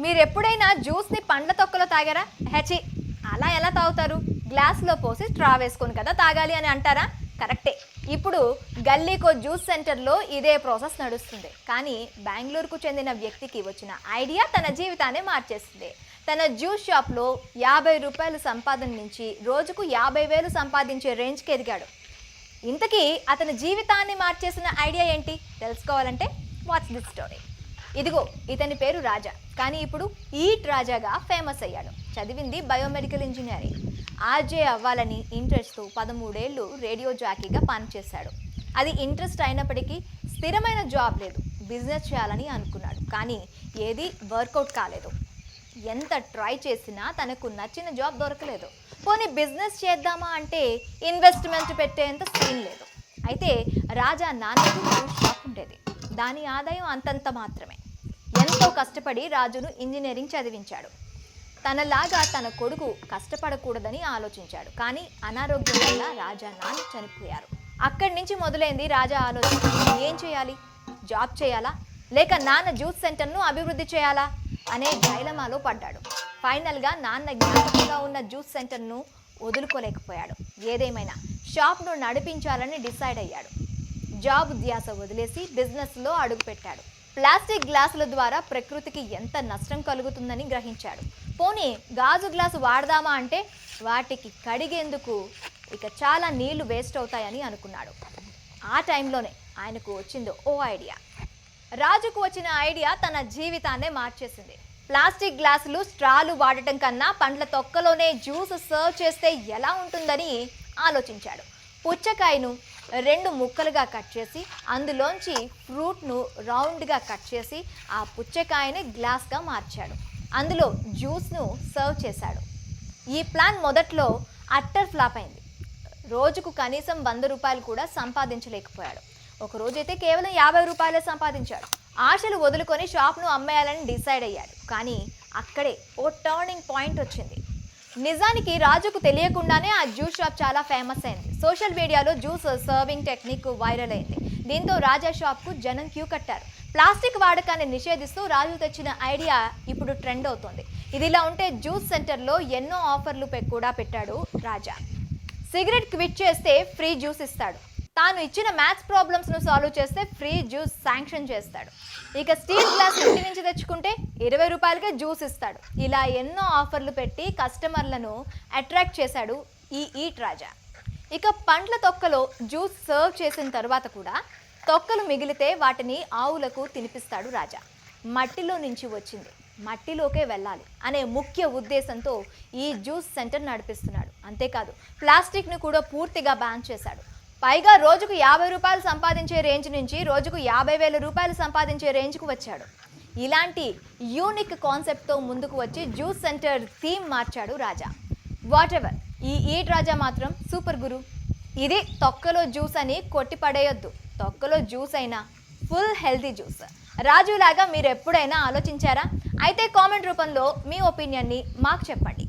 మీరు ఎప్పుడైనా జ్యూస్ని పండ్ల తొక్కలో తాగారా? హెచి, అలా ఎలా తాగుతారు? గ్లాస్లో పోసి స్ట్రా వేసుకొని కదా తాగాలి అని అంటారా? కరెక్టే. ఇప్పుడు గల్లీకో జ్యూస్ సెంటర్లో ఇదే ప్రాసెస్ నడుస్తుంది. కానీ బెంగళూరుకు చెందిన వ్యక్తికి వచ్చిన ఐడియా తన జీవితాన్ని మార్చేస్తుంది. తన జ్యూస్ షాప్లో 50 రూపాయలు సంపాదన నుంచి రోజుకు 50,000 సంపాదించే రేంజ్కి ఎదిగాడు. ఇంతకీ అతని జీవితాన్ని మార్చేసిన ఐడియా ఏంటి తెలుసుకోవాలంటే వాట్స్ దిస్ స్టోరీ. ఇదిగో ఇతని పేరు రాజా, కానీ ఇప్పుడు ఈట్ రాజాగా ఫేమస్ అయ్యాడు. చదివింది బయోమెడికల్ ఇంజనీరింగ్. ఆర్జే అవ్వాలని ఇంట్రెస్ట్తో 13 ఏళ్ళు రేడియో జాకీగా పనిచేశాడు. అది ఇంట్రెస్ట్ అయినప్పటికీ స్థిరమైన జాబ్ లేదు. బిజినెస్ చేయాలని అనుకున్నాడు, కానీ ఏది వర్కౌట్ కాలేదు. ఎంత ట్రై చేసినా తనకు నచ్చిన జాబ్ దొరకలేదు. పోనీ బిజినెస్ చేద్దామా అంటే ఇన్వెస్ట్మెంట్ పెట్టేంత సీన్ లేదు. అయితే రాజా నాన్నకు జ్యూస్ షాప్ ఉండేది. దాని ఆదాయం అంతంత మాత్రమే. ఎంతో కష్టపడి రాజును ఇంజనీరింగ్ చదివించాడు. తనలాగా తన కొడుకు కష్టపడకూడదని ఆలోచించాడు. కానీ అనారోగ్యం వల్ల రాజా నాన్న చనిపోయారు. అక్కడి నుంచి మొదలైంది రాజా ఆలోచన. ఏం చేయాలి? జాబ్ చేయాలా, లేక నాన్న జ్యూస్ సెంటర్ను అభివృద్ధి చేయాలా అనే డైలమాలో పడ్డాడు. ఫైనల్గా నాన్న జ్ఞాపకంగా ఉన్న జ్యూస్ సెంటర్ను వదులుకోలేకపోయాడు. ఏదేమైనా షాప్ను నడిపించాలని డిసైడ్ అయ్యాడు. జాబ్ ధ్యాస వదిలేసి బిజినెస్లో అడుగుపెట్టాడు. ప్లాస్టిక్ గ్లాసుల ద్వారా ప్రకృతికి ఎంత నష్టం కలుగుతుందని గ్రహించాడు. పోనీ గాజు గ్లాసు వాడదామా అంటే వాటికి కడిగేందుకు ఇక చాలా నీళ్లు వేస్ట్ అవుతాయని అనుకున్నాడు. ఆ టైంలోనే ఆయనకు వచ్చింది ఓ ఐడియా. రాజుకు వచ్చిన ఐడియా తన జీవితాన్నే మార్చేసింది. ప్లాస్టిక్ గ్లాసులు, స్ట్రాలు వాడటం కన్నా పండ్ల తొక్కలోనే జ్యూస్ సర్వ్ చేస్తే ఎలా ఉంటుందని ఆలోచించాడు. పుచ్చకాయను 2 ముక్కలుగా కట్ చేసి అందులోంచి ఫ్రూట్ను రౌండ్గా కట్ చేసి ఆ పుచ్చకాయని గ్లాస్గా మార్చాడు. అందులో జ్యూస్ను సర్వ్ చేశాడు. ఈ ప్లాన్ మొదట్లో అట్టర్ ఫ్లాప్ అయింది. రోజుకు కనీసం 100 రూపాయలు కూడా సంపాదించలేకపోయాడు. ఒక రోజైతే కేవలం 50 రూపాయలే సంపాదించాడు. ఆశలు వదులుకొని షాప్ను అమ్మేయాలని డిసైడ్ అయ్యాడు. కానీ అక్కడే ఓ టర్నింగ్ పాయింట్ వచ్చింది. నిజానికి రాజుకు తెలియకుండానే ఆ జ్యూస్ షాప్ చాలా ఫేమస్ అయింది. సోషల్ మీడియాలో జ్యూస్ సర్వింగ్ టెక్నిక్ వైరల్ అయింది. దీంతో రాజా షాప్కు జనం క్యూ కట్టారు. ప్లాస్టిక్ వాడకాన్ని నిషేధిస్తూ రాజు తెచ్చిన ఐడియా ఇప్పుడు ట్రెండ్ అవుతోంది. ఇదిలా ఉంటే జ్యూస్ సెంటర్లో ఎన్నో ఆఫర్లు కూడా పెట్టాడు రాజా. సిగరెట్ క్విట్ చేస్తే ఫ్రీ జ్యూస్ ఇస్తాడు. తాను ఇచ్చిన మ్యాథ్స్ ప్రాబ్లమ్స్ను సాల్వ్ చేస్తే ఫ్రీ జ్యూస్ శాంక్షన్ చేస్తాడు. ఇక స్టీల్ గ్లాస్ ఇంటి నుంచి తెచ్చుకుంటే 20 రూపాయలకే జ్యూస్ ఇస్తాడు. ఇలా ఎన్నో ఆఫర్లు పెట్టి కస్టమర్లను అట్రాక్ట్ చేశాడు ఈ ఈట్ రాజా. ఇక పండ్ల తొక్కలో జ్యూస్ సర్వ్ చేసిన తర్వాత కూడా తొక్కలు మిగిలితే వాటిని ఆవులకు తినిపిస్తాడు రాజా. మట్టిలో నుంచి వచ్చింది మట్టిలోకే వెళ్ళాలి అనే ముఖ్య ఉద్దేశంతో ఈ జ్యూస్ సెంటర్ నడిపిస్తున్నాడు. అంతేకాదు ప్లాస్టిక్ను కూడా పూర్తిగా బ్యాన్ చేశాడు. పైగా రోజుకు 50 రూపాయలు సంపాదించే రేంజ్ నుంచి రోజుకు 50,000 రూపాయలు సంపాదించే రేంజ్కు వచ్చాడు. ఇలాంటి యూనిక్ కాన్సెప్ట్తో ముందుకు వచ్చి జ్యూస్ సెంటర్ థీమ్ మార్చాడు రాజా. వాట్ ఎవర్, ఈ ఈట్ రాజా మాత్రం సూపర్ గురు. ఇది తొక్కలో జ్యూస్ అని కొట్టి పడేయొద్దు. తొక్కలో జ్యూస్ అయినా ఫుల్ హెల్తీ జ్యూస్. రాజులాగా మీరు ఎప్పుడైనా ఆలోచించారా? అయితే కామెంట్ రూపంలో మీ ఒపీనియన్ని మాకు చెప్పండి.